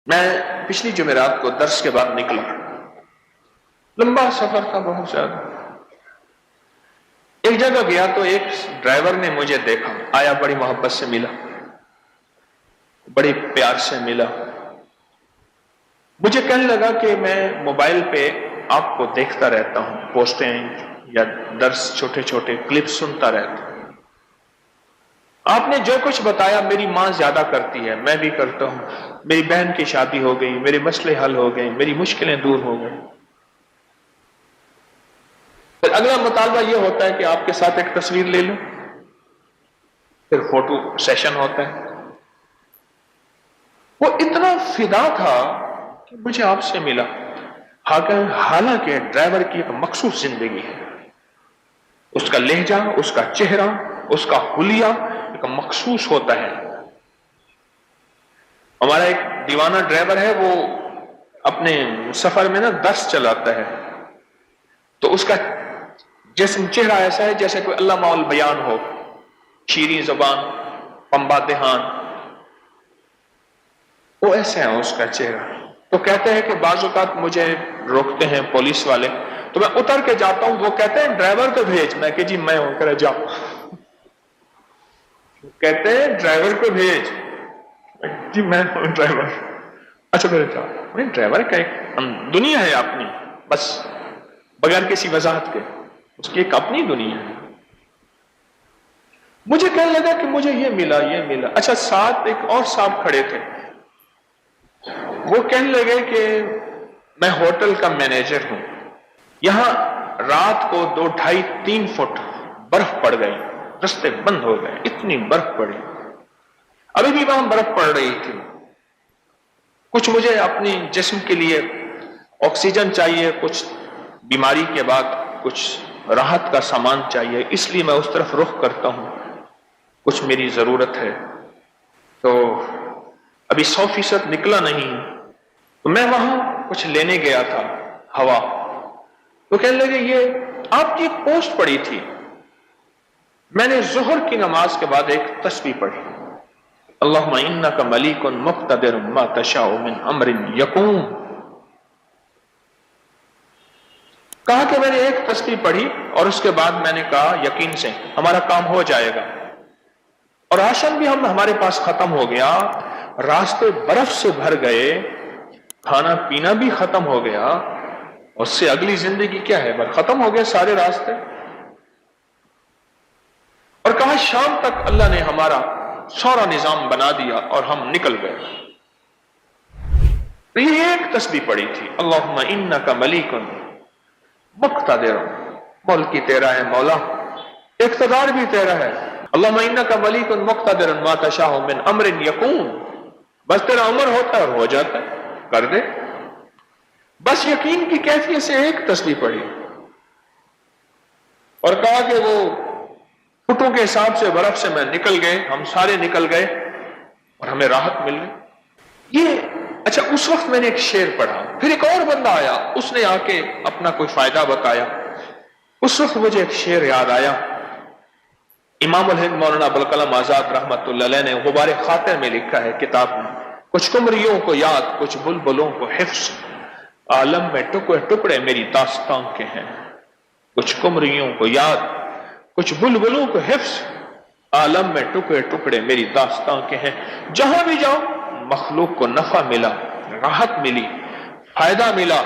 میں پچھلی جمعرات کو درس کے بعد نکلا، لمبا سفر تھا بہت زیادہ۔ ایک جگہ گیا تو ایک ڈرائیور نے مجھے دیکھا، آیا، بڑی محبت سے ملا، بڑی پیار سے ملا، مجھے کہنے لگا کہ میں موبائل پہ آپ کو دیکھتا رہتا ہوں، پوسٹیں یا درس چھوٹے چھوٹے کلپ سنتا رہتا ہوں، آپ نے جو کچھ بتایا میری ماں زیادہ کرتی ہے، میں بھی کرتا ہوں، میری بہن کی شادی ہو گئی، میرے مسئلے حل ہو گئے، میری مشکلیں دور ہو گئی۔ پھر اگلا مطالبہ یہ ہوتا ہے کہ آپ کے ساتھ ایک تصویر لے لوں، پھر فوٹو سیشن ہوتا ہے۔ وہ اتنا فدا تھا کہ مجھے آپ سے ملا، حالانکہ ڈرائیور کی ایک مخصوص زندگی ہے، اس کا لہجہ، اس کا چہرہ، اس کا حلیہ ایک مخصوص ہوتا ہے۔ ہمارا ایک دیوانہ ڈرائیور ہے، وہ اپنے سفر میں درس چلاتا ہے، تو اس کا جسم چہرہ ایسا ہے جیسے کوئی علامہ البیان ہو، شیریں زبان، پنبا دہان، وہ ایسے ہیں اس کا چہرہ۔ تو کہتے ہیں کہ بعض اوقات مجھے روکتے ہیں پولیس والے، تو میں اتر کے جاتا ہوں، وہ کہتے ہیں ڈرائیور کو بھیج، میں کہ جی میں ہوں، کرے جاؤ، کہتے ہیں ڈرائیور کو بھیج، جی میں ہوں ڈرائیور، اچھا میرے جاؤ، ڈرائیور کا ایک دنیا ہے اپنی، بس بغیر کسی وضاحت کے، اس کی ایک اپنی دنیا ہے۔ مجھے کہنے لگا کہ مجھے یہ ملا، یہ ملا۔ اچھا، ساتھ ایک اور صاحب کھڑے تھے، وہ کہنے لگے کہ میں ہوٹل کا مینیجر ہوں، یہاں رات کو 2، 2.5، 3 فٹ برف پڑ گئی، رستے بند ہو گئے، اتنی برف پڑی، ابھی بھی وہاں برف پڑ رہی تھی۔ کچھ مجھے اپنی جسم کے لیے آکسیجن چاہیے، کچھ بیماری کے بعد کچھ راحت کا سامان چاہیے، اس لیے میں اس طرف رخ کرتا ہوں، کچھ میری ضرورت ہے، تو ابھی 100% نکلا نہیں، تو میں وہاں کچھ لینے گیا تھا، ہوا، تو کہنے لگے یہ آپ کی ایک پوسٹ پڑی تھی، میں نے ظہر کی نماز کے بعد ایک تسبیح پڑھی، اللہم انک ملیک مقتدر ما تشاء من امر یکون۔ کہا کہ میں نے ایک تسبیح پڑھی اور اس کے بعد میں نے کہا یقین سے ہمارا کام ہو جائے گا، اور راشن بھی ہمارے پاس ختم ہو گیا، راستے برف سے بھر گئے، کھانا پینا بھی ختم ہو گیا، اس سے اگلی زندگی کیا ہے، بس ختم ہو گئے سارے راستے۔ اور کہا شام تک اللہ نے ہمارا سارا نظام بنا دیا اور ہم نکل گئے۔ تو یہ ایک تسبیح پڑی تھی، اللہم انک ملیک مقتدر، ملک تیرا ہے مولا، اقتدار بھی تیرا ہے، اللہم انک ملیک مقتدر ما تشاء من امر یکون، بس تیرا امر ہوتا ہے اور ہو جاتا ہے، کر دے۔ بس یقین کی کیفیت سے ایک تسبیح پڑھی اور کہا کہ وہ فٹوں کے حساب سے برف سے میں نکل گئے، ہم سارے نکل گئے اور ہمیں راحت مل گئی۔ یہ اچھا، اس وقت میں نے ایک شعر پڑھا، پھر ایک اور بندہ آیا، اس نے آ کے اپنا کوئی فائدہ بتایا، اس وقت مجھے ایک شعر یاد آیا، امام الہند مولانا ابوالکلام آزاد رحمت اللہ علیہ نے غبار خاطر میں لکھا ہے کتاب میں، کچھ قمریوں کو یاد، کچھ بلبلوں کو حفظ، عالم میں ٹکڑے ٹکڑے میری داستان کے ہیں، کچھ قمریوں کو یاد، کچھ بلبلوں کو حفظ، عالم میں ٹکڑے ٹکڑے میری داستان کے ہیں۔ جہاں بھی جاؤ مخلوق کو نفع ملا، راحت ملی، فائدہ ملا،